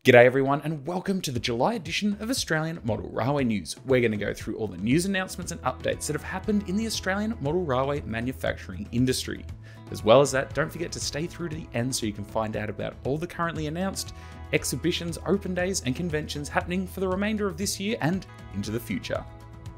G'day everyone and welcome to the July edition of Australian Model Railway News. We're going to go through all the news announcements and updates that have happened in the Australian model railway manufacturing industry. As well as that, don't forget to stay through to the end so you can find out about all the currently announced exhibitions, open days and conventions happening for the remainder of this year and into the future.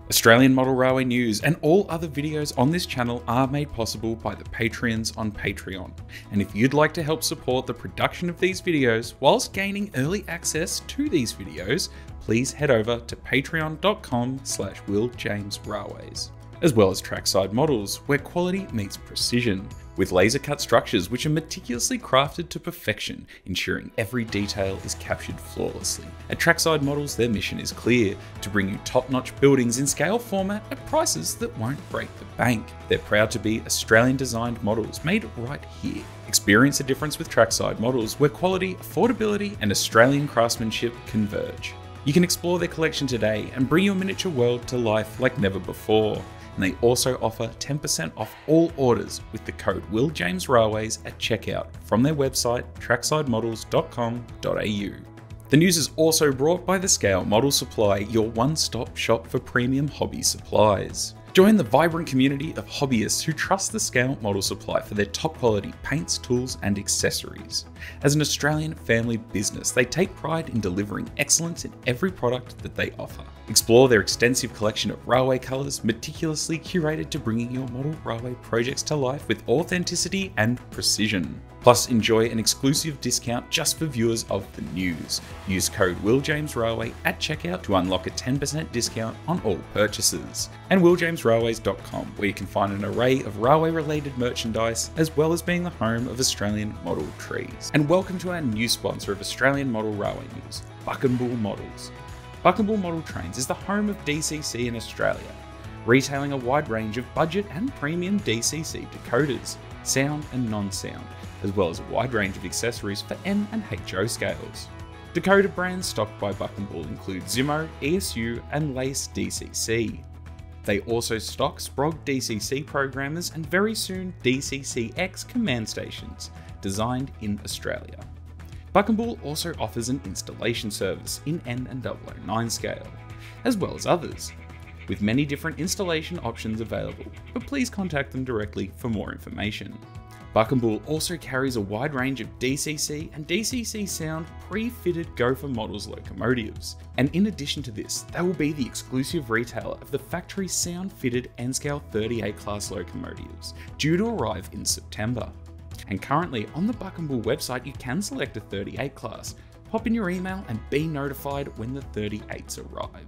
Australian Model Railway News and all other videos on this channel are made possible by the Patreons on Patreon. And if you'd like to help support the production of these videos whilst gaining early access to these videos, please head over to patreon.com/WillJamesRailways. As well as Trackside Models, where quality meets precision, with laser cut structures which are meticulously crafted to perfection, ensuring every detail is captured flawlessly. At Trackside Models, their mission is clear: to bring you top-notch buildings in scale format at prices that won't break the bank. They're proud to be Australian-designed models made right here. Experience the difference with Trackside Models, where quality, affordability, and Australian craftsmanship converge. You can explore their collection today and bring your miniature world to life like never before. And they also offer 10% off all orders with the code WillJamesRailways at checkout from their website tracksideModels.com.au. The news is also brought by the Nscale Model Supply, your one-stop shop for premium hobby supplies. Join the vibrant community of hobbyists who trust the Nscale Model Supply for their top quality paints, tools and accessories. As an Australian family business, they take pride in delivering excellence in every product that they offer. Explore their extensive collection of railway colours, meticulously curated to bringing your model railway projects to life with authenticity and precision. Plus, enjoy an exclusive discount just for viewers of the news. Use code WillJamesRailway at checkout to unlock a 10% discount on all purchases. And WillJamesRailways.com, where you can find an array of railway-related merchandise, as well as being the home of Australian model trees. And welcome to our new sponsor of Australian Model Railway News, Buckambool Models. Buckambool Model Trains is the home of DCC in Australia, retailing a wide range of budget and premium DCC decoders, sound and non-sound, as well as a wide range of accessories for M and HO scales. Decoder brands stocked by Buckambool include Zimo, ESU and Lace DCC. They also stock Sprog DCC programmers and very soon DCC-X command stations, designed in Australia. Buckambool also offers an installation service in N and 009 scale, as well as others, with many different installation options available, but please contact them directly for more information. Buckambool also carries a wide range of DCC and DCC sound pre-fitted Gopher Models locomotives, and in addition to this, they will be the exclusive retailer of the factory sound-fitted Nscale 38 class locomotives, due to arrive in September. And currently on the Buckambool website you can select a 38 class, pop in your email and be notified when the 38s arrive.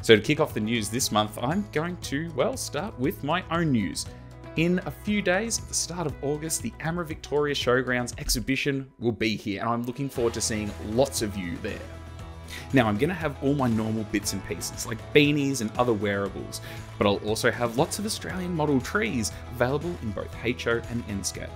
So to kick off the news this month, I'm going to, start with my own news. In a few days, at the start of August, the AMRA Victoria Showgrounds exhibition will be here, and I'm looking forward to seeing lots of you there. Now, I'm going to have all my normal bits and pieces, like beanies and other wearables, but I'll also have lots of Australian model trees available in both HO and Nscale.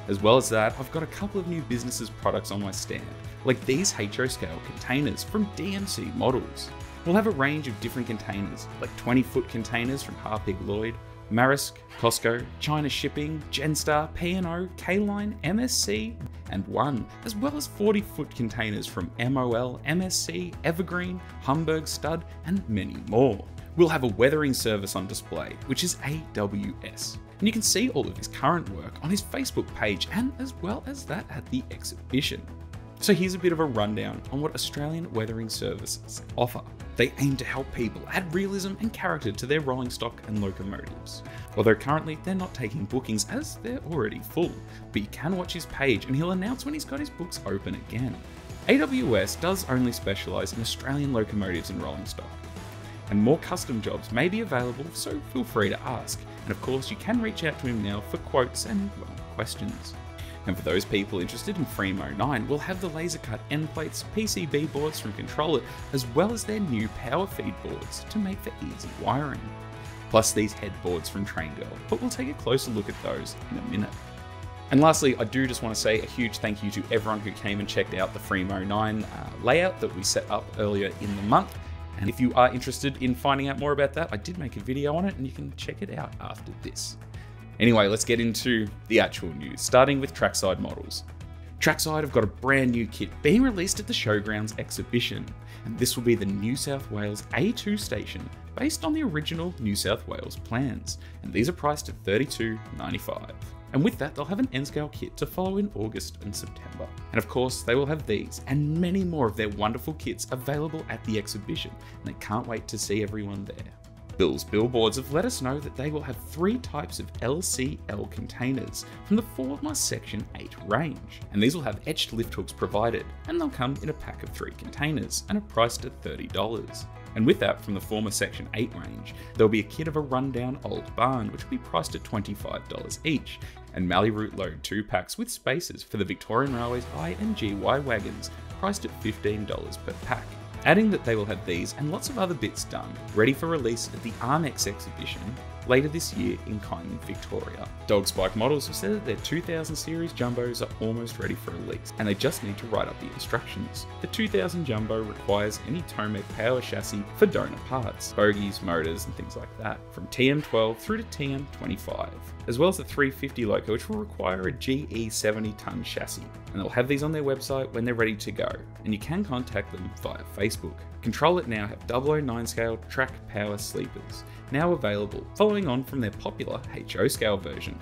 As well as that, I've got a couple of new businesses' products on my stand, like these HO scale containers from DMC Models. We'll have a range of different containers, like 20-foot containers from Harpig Lloyd, Maersk, Costco, China Shipping, Genstar, P&O, K-Line, MSC, and One, as well as 40-foot containers from MOL, MSC, Evergreen, Hamburg Stud, and many more. We'll have a weathering service on display, which is AWS. And you can see all of his current work on his Facebook page, and as well as that at the exhibition. So here's a bit of a rundown on what Australian weathering services offer. They aim to help people add realism and character to their rolling stock and locomotives. Although currently they're not taking bookings as they're already full, but you can watch his page and he'll announce when he's got his books open again. AWS does only specialise in Australian locomotives and rolling stock, and more custom jobs may be available, so feel free to ask. And of course you can reach out to him now for quotes and questions. And for those people interested in Fremo 9, we'll have the laser cut end plates, PCB boards from ControlIt, as well as their new power feed boards to make for easy wiring. Plus these headboards from TrainOrama, but we'll take a closer look at those in a minute. And lastly, I do just want to say a huge thank you to everyone who came and checked out the Fremo 9 layout that we set up earlier in the month. And if you are interested in finding out more about that, I did make a video on it and you can check it out after this. Anyway, let's get into the actual news, starting with Trackside Models. Trackside have got a brand new kit being released at the Showgrounds exhibition, and this will be the New South Wales A2 station based on the original New South Wales plans, and these are priced at $32.95. And with that, they'll have an Nscale kit to follow in August and September. And of course, they will have these and many more of their wonderful kits available at the exhibition, and they can't wait to see everyone there. Billboards have let us know that they will have 3 types of LCL containers from the former Section 8 range, and these will have etched lift hooks provided, and they'll come in a pack of 3 containers and are priced at $30. And with that, from the former Section 8 range, there'll be a kit of a rundown old barn, which will be priced at $25 each, and Mallee Route Load 2 packs with spacers for the Victorian Railways I and GY wagons, priced at $15 per pack. Adding that they will have these and lots of other bits done, ready for release at the Armex exhibition later this year in Kyneton, Victoria. Dogspike Models have said that their 2000 series jumbos are almost ready for release, and they just need to write up the instructions. The 2000 jumbo requires any Tomek power chassis for donor parts, bogies, motors and things like that, from TM12 through to TM25, as well as the 350 loco, which will require a GE 70-ton chassis. And they'll have these on their website when they're ready to go, and you can contact them via Facebook. ControlIt now have 009 scale track power sleepers, now available, following on from their popular HO scale version.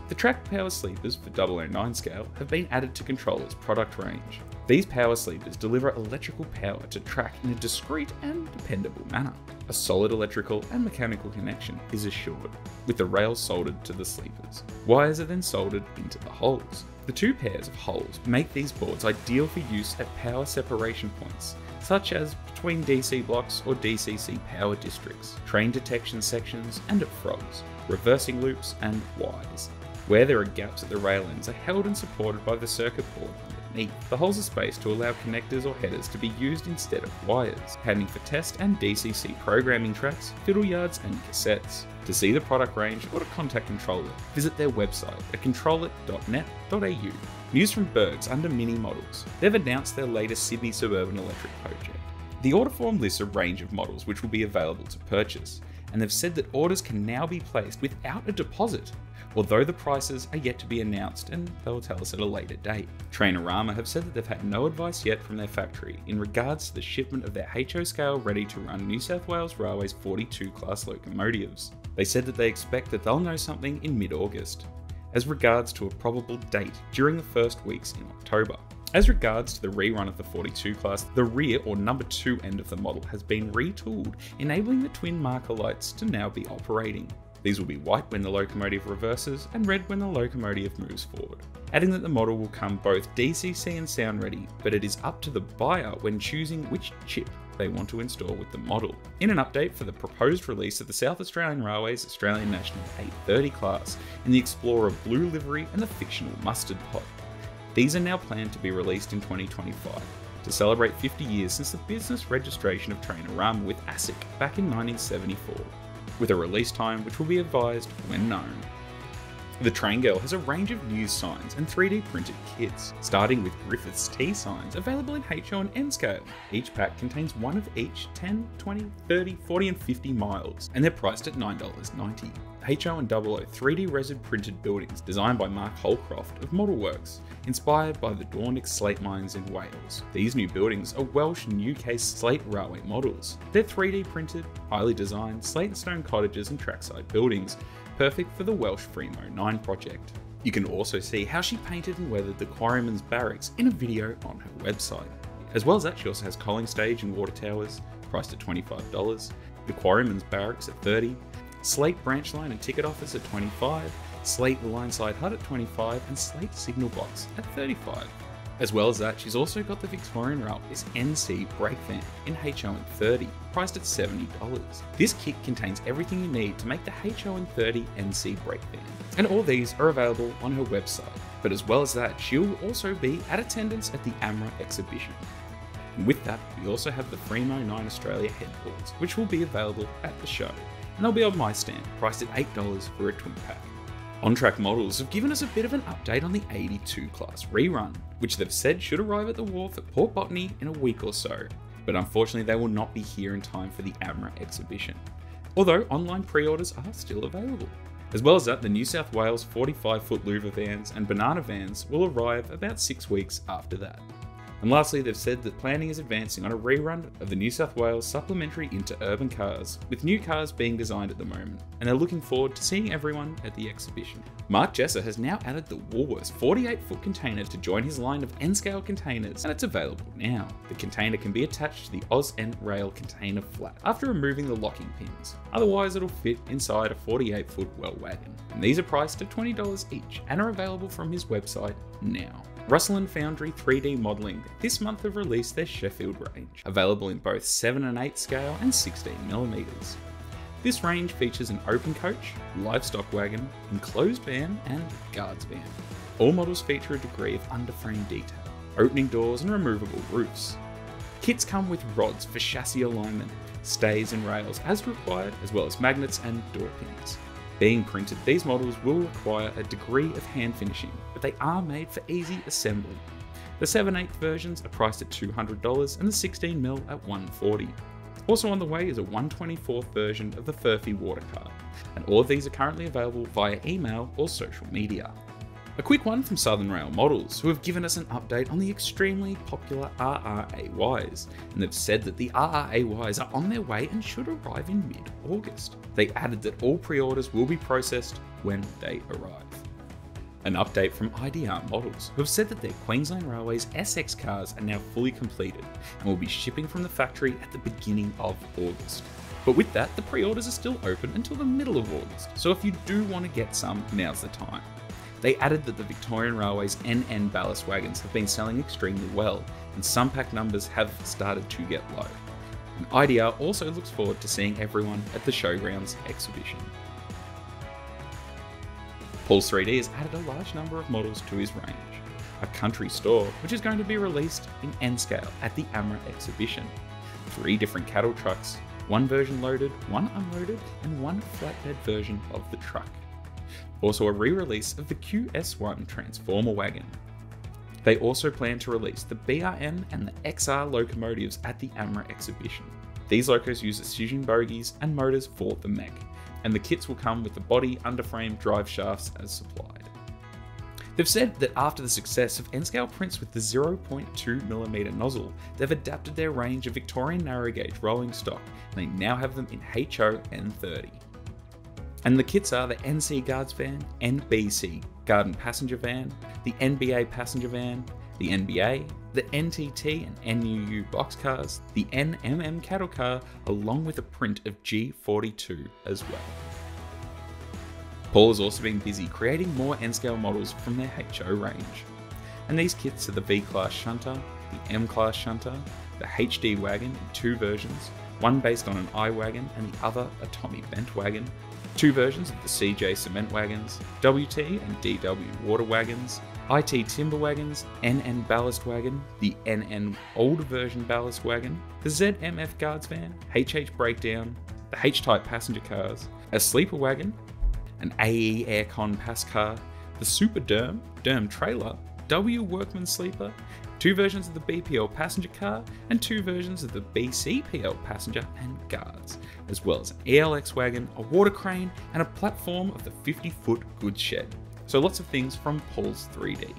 The track power sleepers for 009 scale have been added to ControlIt's product range. These power sleepers deliver electrical power to track in a discreet and dependable manner. A solid electrical and mechanical connection is assured, with the rails soldered to the sleepers. Wires are then soldered into the holes. The 2 pairs of holes make these boards ideal for use at power separation points, such as between DC blocks or DCC power districts, train detection sections, and at frogs, reversing loops and wires. Where there are gaps at the rail ends are held and supported by the circuit board underneath. The holes are spaced to allow connectors or headers to be used instead of wires, having for test and DCC programming tracks, fiddle yards and cassettes. To see the product range or to contact ControlIt, visit their website at controlit.net.au. News from Bergs under Mini Models. They've announced their latest Sydney suburban electric project. The order form lists a range of models which will be available to purchase, and they've said that orders can now be placed without a deposit, although the prices are yet to be announced and they will tell us at a later date. TrainOrama have said that they've had no advice yet from their factory in regards to the shipment of their HO scale ready to run New South Wales Railways 42 class locomotives. They said that they expect that they'll know something in mid-August, as regards to a probable date during the first weeks in October. As regards to the rerun of the 42 class, the rear or number 2 end of the model has been retooled, enabling the twin marker lights to now be operating. These will be white when the locomotive reverses and red when the locomotive moves forward. Adding that the model will come both DCC and sound ready, but it is up to the buyer when choosing which chip they want to install with the model. In an update for the proposed release of the South Australian Railways Australian National 830 class in the Explorer blue livery and the fictional mustard pot. These are now planned to be released in 2025 to celebrate 50 years since the business registration of TrainOrama with ASIC back in 1974, with a release time which will be advised when known. The Train Girl has a range of news signs and 3D printed kits, starting with Griffith's T signs available in HO and Nscale. Each pack contains one of each 10, 20, 30, 40 and 50 miles, and they're priced at $9.90. HO and 00 3D resin printed buildings designed by Mark Holcroft of Modelworks, inspired by the Dornick slate mines in Wales. These new buildings are Welsh and UK slate railway models. They're 3D printed, highly designed slate and stone cottages and trackside buildings, perfect for the Welsh Fremo 9 project. You can also see how she painted and weathered the Quarryman's Barracks in a video on her website. As well as that, she also has coaling stage and water towers, priced at $25, the Quarryman's Barracks at $30, slate branch line and ticket office at $25, slate line side hut at $25, and slate signal box at $35. As well as that, she's also got the Victorian Railways NC brake van in HO and 30, priced at $70. This kit contains everything you need to make the HO and 30 NC brake van, and all these are available on her website. But as well as that, she'll also be at attendance at the AMRA exhibition. And with that, we also have the Fremo 9 Australia headboards, which will be available at the show, and they'll be on my stand, priced at $8 for a twin pack. On-Track Models have given us a bit of an update on the 82 class rerun, which they've said should arrive at the wharf at Port Botany in a week or so, but unfortunately they will not be here in time for the AMRA exhibition, although online pre-orders are still available. As well as that, the New South Wales 45-foot louver vans and banana vans will arrive about 6 weeks after that. And lastly, they've said that planning is advancing on a rerun of the New South Wales supplementary interurban cars, with new cars being designed at the moment, and they're looking forward to seeing everyone at the exhibition. Mark Jesser has now added the Woolworths 48-foot container to join his line of Nscale containers, and it's available now. The container can be attached to the Auscision rail container flat after removing the locking pins. Otherwise, it'll fit inside a 48-foot well wagon. And these are priced at $20 each and are available from his website now. Russllyn Foundry 3D Modelling this month have released their Sheffield range, available in both 7 and 8 scale and 16mm. This range features an open coach, livestock wagon, enclosed van and guards van. All models feature a degree of underframe detail, opening doors and removable roofs. Kits come with rods for chassis alignment, stays and rails as required, as well as magnets and door pins. Being printed, these models will require a degree of hand finishing, but they are made for easy assembly. The 7/8 versions are priced at $200 and the 16mm at $140. Also on the way is a 1/24 version of the Furphy water car, and all of these are currently available via email or social media. A quick one from Southern Rail Models, who have given us an update on the extremely popular RRAYs, and they've said that the RRAYs are on their way and should arrive in mid-August. They added that all pre-orders will be processed when they arrive. An update from IDR Models, who have said that their Queensland Railways SX cars are now fully completed and will be shipping from the factory at the beginning of August. But with that, the pre-orders are still open until the middle of August, so if you do want to get some, now's the time. They added that the Victorian Railways NN ballast wagons have been selling extremely well, and some pack numbers have started to get low. And IDR also looks forward to seeing everyone at the Showgrounds exhibition. Paul's 3D has added a large number of models to his range. A country store, which is going to be released in Nscale at the AMRA exhibition. 3 different cattle trucks, 1 version loaded, 1 unloaded, and 1 flatbed version of the truck. Also a re-release of the QS1 Transformer wagon. They also plan to release the BRM and the XR locomotives at the AMRA exhibition. These locos use Auscision bogies and motors for the mech, and the kits will come with the body, underframe, drive shafts as supplied. They've said that after the success of Nscale prints with the 0.2mm nozzle, they've adapted their range of Victorian narrow gauge rolling stock, and they now have them in HO N30. And the kits are the NC Guards Van, NBC Garden Passenger Van, the NBA Passenger Van, the NBA, the NTT and NUU boxcars, the NMM cattle car, along with a print of G42 as well. Paul has also been busy creating more Nscale models from their HO range. And these kits are the V-Class Shunter, the M-Class Shunter, the HD wagon in 2 versions, one based on an I-wagon and the other a Tommy Bent wagon, 2 versions of the CJ cement wagons, WT and DW water wagons, IT timber wagons, NN ballast wagon, the NN older version ballast wagon, the ZMF guards van, HH breakdown, the H-type passenger cars, a sleeper wagon, an AE aircon pass car, the Super Derm trailer, W workman sleeper, 2 versions of the BPL passenger car, and 2 versions of the BCPL passenger and guards, as well as an ELX wagon, a water crane, and a platform of the 50-foot goods shed. So lots of things from Paul's 3D.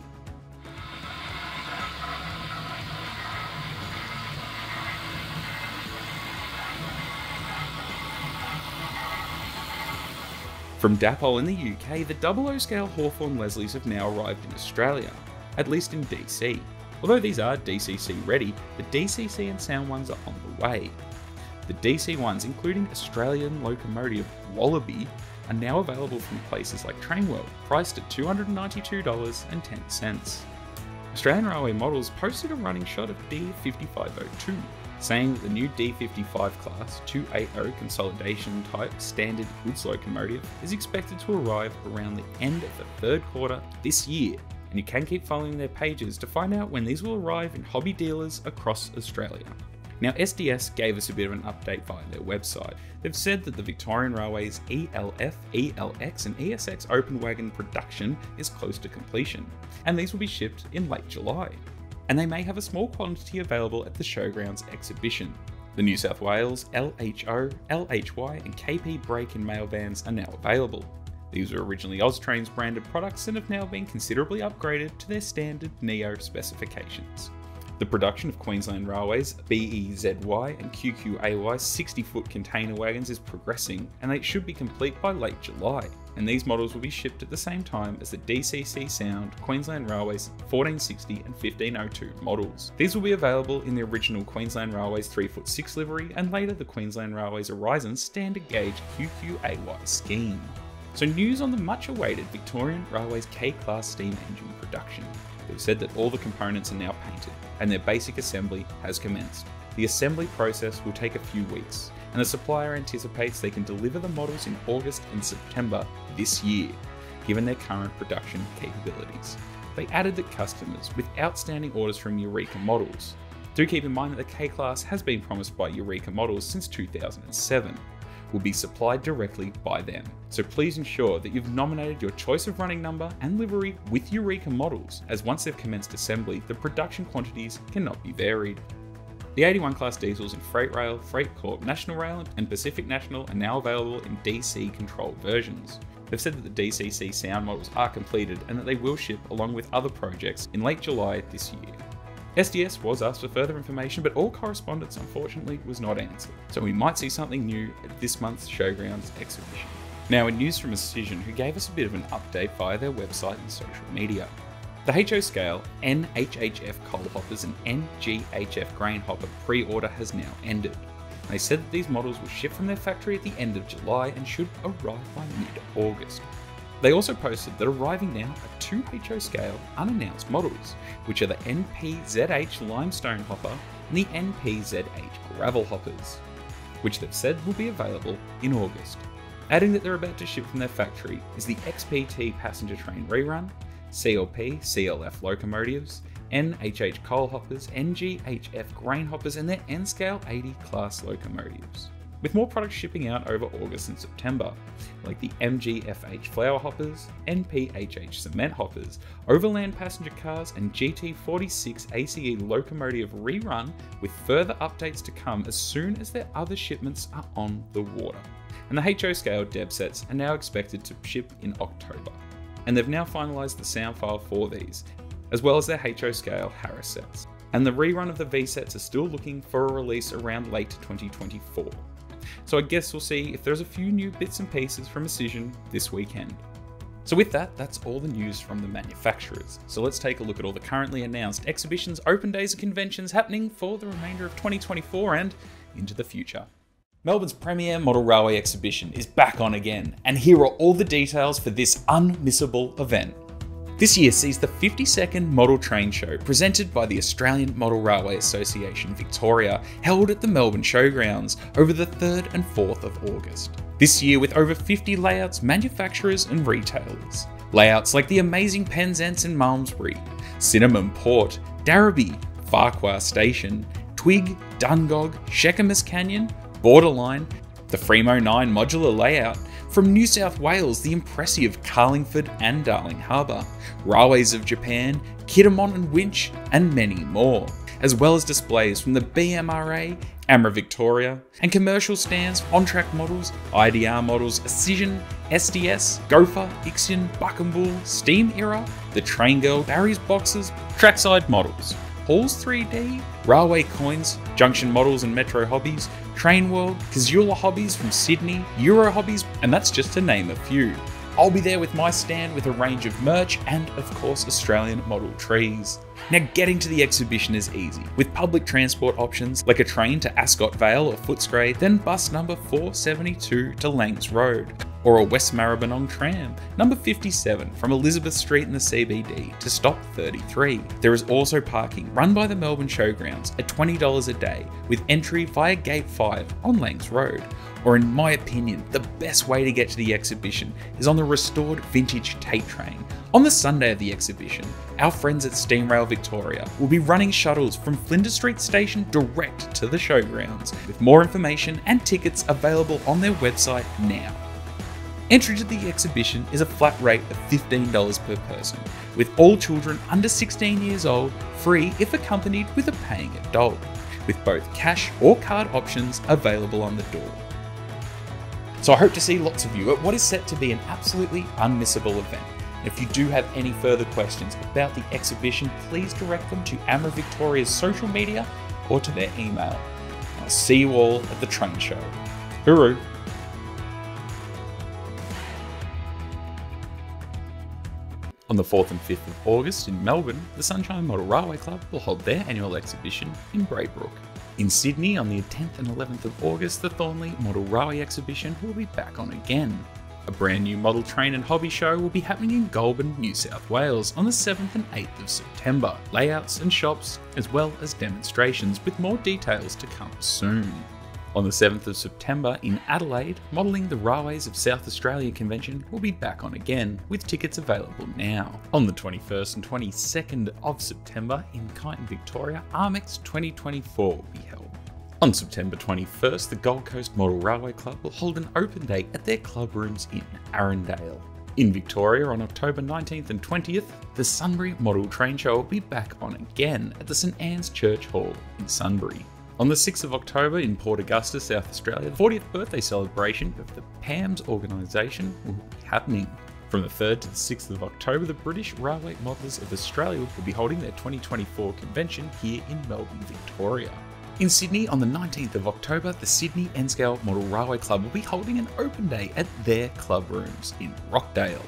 From Dapol in the UK, the 00 scale Hawthorne Leslies have now arrived in Australia, at least in DC. Although these are DCC ready, the DCC and sound ones are on the way. The DC ones, including Australian locomotive Wallaby, are now available from places like Trainworld, priced at $292.10. Australian Railway Models posted a running shot of D5502, saying that the new D55 class 280 consolidation type standard goods locomotive is expected to arrive around the end of the 3rd quarter this year, and you can keep following their pages to find out when these will arrive in hobby dealers across Australia. Now, SDS gave us a bit of an update via their website. They've said that the Victorian Railways ELF, ELX and ESX open wagon production is close to completion, and these will be shipped in late July. And they may have a small quantity available at the Showgrounds exhibition. The New South Wales LHO, LHY and KP brake and mail vans are now available. These were originally Austrain's branded products and have now been considerably upgraded to their standard Neo specifications. The production of Queensland Railways BERG'S and QQAY 60-foot container wagons is progressing, and they should be complete by late July, and these models will be shipped at the same time as the DCC Sound Queensland Railways 1460 and 1502 models. These will be available in the original Queensland Railways 3'6" livery and later the Queensland Railways Horizon standard gauge QQAY scheme. So news on the much awaited Victorian Railways K-Class steam engine production. They've said that all the components are now painted, and their basic assembly has commenced. The assembly process will take a few weeks, and the supplier anticipates they can deliver the models in August and September this year, given their current production capabilities. They added that customers with outstanding orders from Eureka Models. Do keep in mind that the K-Class has been promised by Eureka Models since 2007. Will be supplied directly by them. So please ensure that you've nominated your choice of running number and livery with Eureka Models, as once they've commenced assembly, the production quantities cannot be varied. The 81 class diesels in Freight Rail, Freight Corp, National Rail and Pacific National are now available in DC controlled versions. They've said that the DCC Sound models are completed and that they will ship along with other projects in late July this year. SDS was asked for further information, but all correspondence unfortunately was not answered, so we might see something new at this month's Showgrounds exhibition. Now in news from Auscision, who gave us a bit of an update via their website and social media. The HO-Scale NHHF coal hoppers and NGHF grain hopper pre-order has now ended. They said that these models will ship from their factory at the end of July and should arrive by mid-August. They also posted that arriving now are two HO-Scale unannounced models, which are the NPZH Limestone Hopper and the NPZH Gravel Hoppers, which they've said will be available in August. Adding that they're about to ship from their factory is the XPT Passenger Train Rerun, CLP CLF locomotives, NHH Coal Hoppers, NGHF Grain Hoppers and their Nscale 80 class locomotives, with more products shipping out over August and September, like the MGFH Flower Hoppers, NPHH Cement Hoppers, Overland Passenger Cars and GT46 ACE Locomotive Rerun, with further updates to come as soon as their other shipments are on the water. And the HO-Scale Deb sets are now expected to ship in October, and they've now finalised the sound file for these, as well as their HO-Scale Harris sets. And the rerun of the V sets are still looking for a release around late 2024. So I guess we'll see if there's a few new bits and pieces from Auscision this weekend. So with that, that's all the news from the manufacturers. So let's take a look at all the currently announced exhibitions, open days and conventions happening for the remainder of 2024 and into the future. Melbourne's premier model railway exhibition is back on again, and here are all the details for this unmissable event. This year sees the 52nd Model Train Show presented by the Australian Model Railway Association Victoria, held at the Melbourne Showgrounds over the 3rd and 4th of August. This year with over 50 layouts, manufacturers and retailers. Layouts like the amazing Penzance in Malmesbury, Cinnamon Port, Darrabee, Farquhar Station, Twig, Dungog, Shekemus Canyon, Borderline, the Fremo 9 modular layout, from New South Wales the impressive Carlingford and Darling Harbour, Railways of Japan, Kidamon and Winch, and many more, as well as displays from the BMRA, AMRA Victoria, and commercial stands, on-track models, IDR models, Auscision, SDS, Gopher, Ixion, Buckambool, Steam Era, the Train Girl, Barry's Boxes, Trackside Models, Halls 3D, Railway Coins, Junction Models and Metro Hobbies, Train World, Kazula Hobbies from Sydney, Euro Hobbies, and that's just to name a few. I'll be there with my stand with a range of merch and, of course, Australian model trees. Now, getting to the exhibition is easy, with public transport options like a train to Ascot Vale or Footscray, then bus number 472 to Langs Road, or a West Maribyrnong tram, number 57 from Elizabeth Street in the CBD to stop 33. There is also parking run by the Melbourne Showgrounds at $20 a day, with entry via Gate 5 on Langs Road. Or in my opinion, the best way to get to the exhibition is on the restored vintage Tate train. On the Sunday of the exhibition, our friends at Steamrail Victoria will be running shuttles from Flinders Street Station direct to the showgrounds, with more information and tickets available on their website now. Entry to the exhibition is a flat rate of $15 per person, with all children under 16 years old free if accompanied with a paying adult, with both cash or card options available on the door. So I hope to see lots of you at what is set to be an absolutely unmissable event. If you do have any further questions about the exhibition, please direct them to AMRA Victoria's social media or to their email. I'll see you all at the train show. Hooroo! On the 4th and 5th of August in Melbourne, the Sunshine Model Railway Club will hold their annual exhibition in Braybrook. In Sydney on the 10th and 11th of August, the Thornley Model Railway exhibition will be back on again. A brand new model train and hobby show will be happening in Goulburn, New South Wales on the 7th and 8th of September. Layouts and shops, as well as demonstrations, with more details to come soon. On the 7th of September in Adelaide, Modelling the Railways of South Australia convention will be back on again, with tickets available now. On the 21st and 22nd of September in Kyneton, Victoria, ARMEX 2024 will be held. On September 21st, the Gold Coast Model Railway Club will hold an open day at their club rooms in Arundel. In Victoria on October 19th and 20th, the Sunbury Model Train Show will be back on again at the St Anne's Church Hall in Sunbury. On the 6th of October in Port Augusta, South Australia, the 40th birthday celebration of the PAMS organisation will be happening. From the 3rd to the 6th of October, the British Railway Modelers of Australia will be holding their 2024 convention here in Melbourne, Victoria. In Sydney on the 19th of October, the Sydney Nscale Model Railway Club will be holding an open day at their club rooms in Rockdale.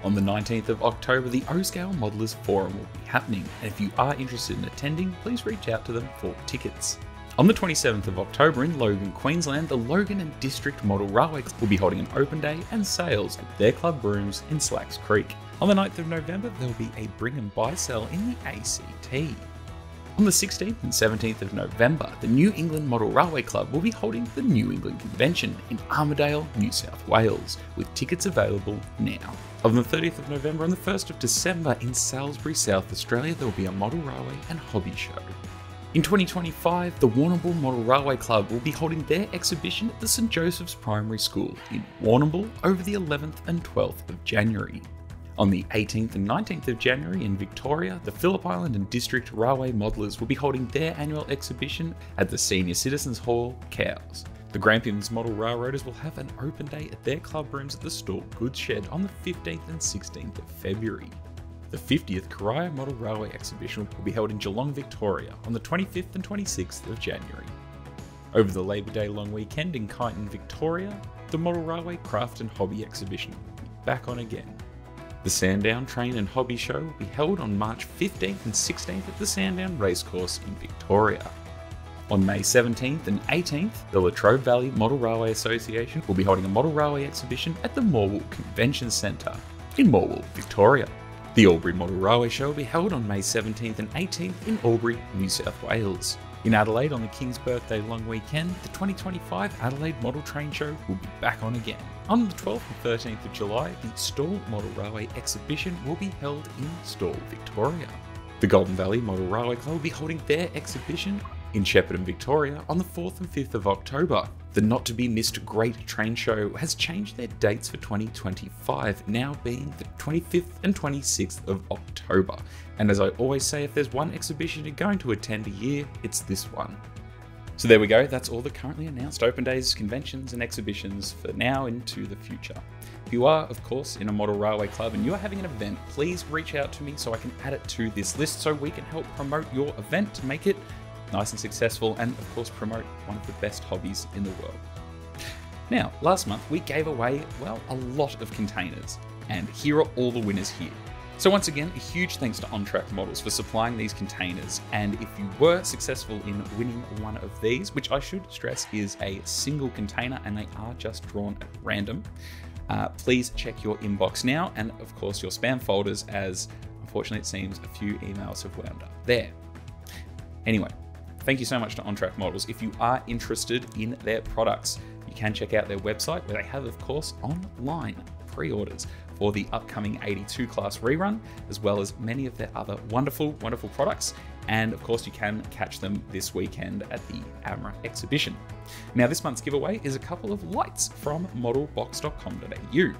On the 19th of October, the O-Scale Modelers Forum will be happening, and if you are interested in attending, please reach out to them for tickets. On the 27th of October in Logan, Queensland, the Logan and District Model Railway Club will be holding an open day and sales at their club rooms in Slacks Creek. On the 9th of November, there will be a bring and buy sale in the ACT. On the 16th and 17th of November, the New England Model Railway Club will be holding the New England Convention in Armidale, New South Wales, with tickets available now. On the 30th of November and the 1st of December in Salisbury, South Australia, there will be a model railway and hobby show. In 2025, the Warrnambool Model Railway Club will be holding their exhibition at the St Joseph's Primary School in Warrnambool over the 11th and 12th of January. On the 18th and 19th of January in Victoria, the Phillip Island and District Railway Modelers will be holding their annual exhibition at the Senior Citizens Hall, Cowes. The Grampians Model Railroaders will have an open day at their club rooms at the Store Goods Shed on the 15th and 16th of February. The 50th Corio Model Railway Exhibition will be held in Geelong, Victoria on the 25th and 26th of January. Over the Labour Day long weekend in Kyneton, Victoria, the Model Railway Craft and Hobby Exhibition will be back on again. The Sandown Train and Hobby Show will be held on March 15th and 16th at the Sandown Racecourse in Victoria. On May 17th and 18th, the Latrobe Valley Model Railway Association will be holding a model railway exhibition at the Morwell Convention Centre in Morwell, Victoria. The Albury Model Railway Show will be held on May 17th and 18th in Albury, New South Wales. In Adelaide on the King's Birthday long weekend, the 2025 Adelaide Model Train Show will be back on again. On the 12th and 13th of July, the Stawell Model Railway Exhibition will be held in Stawell, Victoria. The Golden Valley Model Railway Club will be holding their exhibition in Shepparton, Victoria on the 4th and 5th of October. The not-to-be-missed Great Train Show has changed their dates for 2025, now being the 25th and 26th of October. And as I always say, if there's one exhibition you're going to attend a year, it's this one. So there we go, that's all the currently announced open days, conventions and exhibitions for now into the future. If you are, of course, in a model railway club and you are having an event, please reach out to me so I can add it to this list so we can help promote your event to make it nice and successful, and of course promote one of the best hobbies in the world. Now, last month we gave away, well, a lot of containers, and here are all the winners here. So once again, a huge thanks to OnTrack Models for supplying these containers, and if you were successful in winning one of these, which I should stress is a single container and they are just drawn at random, please check your inbox now, and of course your spam folders, as unfortunately it seems a few emails have wound up there. Anyway, thank you so much to OnTrack Models. If you are interested in their products, you can check out their website where they have, of course, online pre-orders for the upcoming 82 class rerun, as well as many of their other wonderful, wonderful products. And of course, you can catch them this weekend at the AMRA exhibition. Now, this month's giveaway is a couple of lights from modelbox.com.au.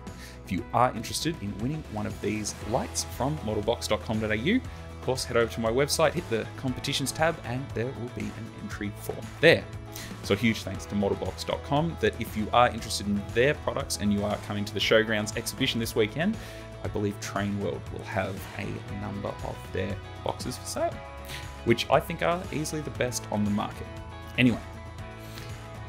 If you are interested in winning one of these lights from modelbox.com.au, of course, head over to my website, hit the competitions tab, and there will be an entry form there. So a huge thanks to modelbox.com that if you are interested in their products and you are coming to the Showgrounds exhibition this weekend, I believe Train World will have a number of their boxes for sale, which I think are easily the best on the market. Anyway,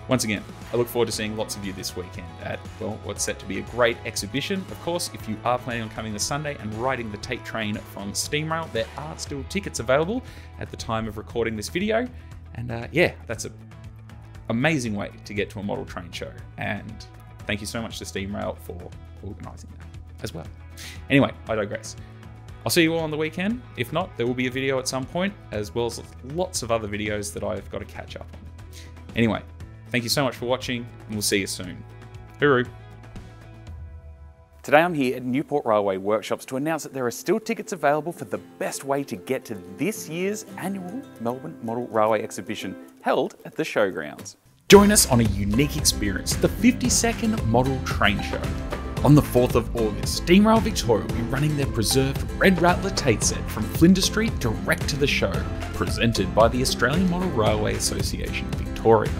once again, I look forward to seeing lots of you this weekend at, well, what's set to be a great exhibition. Of course, if you are planning on coming this Sunday and riding the Tate train from Steamrail, there are still tickets available at the time of recording this video. And yeah, that's an amazing way to get to a model train show. And thank you so much to Steamrail for organising that as well. Anyway, I digress. I'll see you all on the weekend. If not, there will be a video at some point, as well as lots of other videos that I've got to catch up on. Anyway, thank you so much for watching, and we'll see you soon. Hooroo! Today I'm here at Newport Railway Workshops to announce that there are still tickets available for the best way to get to this year's annual Melbourne Model Railway Exhibition held at the Showgrounds. Join us on a unique experience, the 52nd Model Train Show. On the 4th of August, Steamrail Victoria will be running their preserved Red Rattler Tate set from Flinders Street direct to the show, presented by the Australian Model Railway Association Victoria.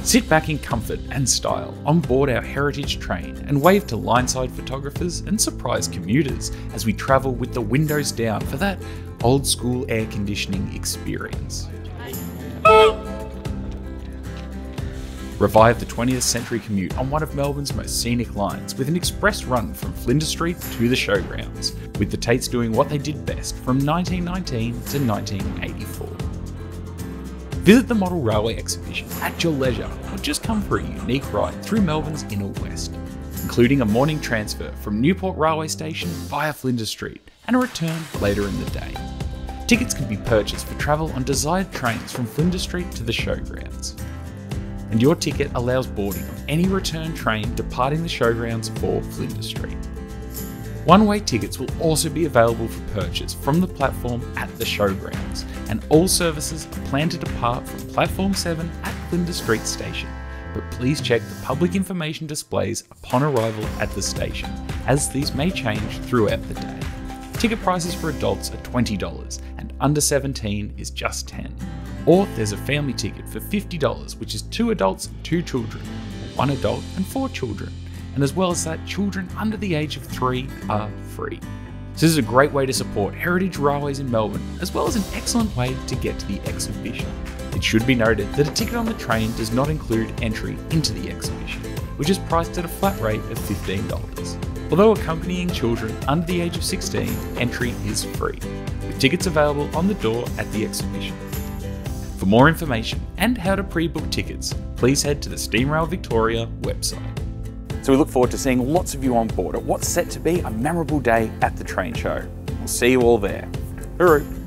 Sit back in comfort and style on board our heritage train and wave to lineside photographers and surprise commuters as we travel with the windows down for that old school air conditioning experience. Revive the 20th century commute on one of Melbourne's most scenic lines with an express run from Flinders Street to the Showgrounds, with the Tates doing what they did best from 1919 to 1984. Visit the Model Railway Exhibition at your leisure or just come for a unique ride through Melbourne's inner west, including a morning transfer from Newport Railway Station via Flinders Street and a return later in the day. Tickets can be purchased for travel on desired trains from Flinders Street to the Showgrounds. And your ticket allows boarding of any return train departing the Showgrounds for Flinders Street. One-way tickets will also be available for purchase from the platform at the Showgrounds, and all services are planned to depart from Platform 7 at Flinders Street Station, but please check the public information displays upon arrival at the station, as these may change throughout the day. Ticket prices for adults are $20 and under 17 is just $10. Or there's a family ticket for $50, which is 2 adults and 2 children, or 1 adult and 4 children. And as well as that, children under the age of 3 are free. So this is a great way to support heritage railways in Melbourne, as well as an excellent way to get to the exhibition. It should be noted that a ticket on the train does not include entry into the exhibition, which is priced at a flat rate of $15. Although accompanying children under the age of 16, entry is free, with tickets available on the door at the exhibition. For more information and how to pre-book tickets, please head to the Steamrail Victoria website. So we look forward to seeing lots of you on board at what's set to be a memorable day at the train show. We'll see you all there. Hooroo!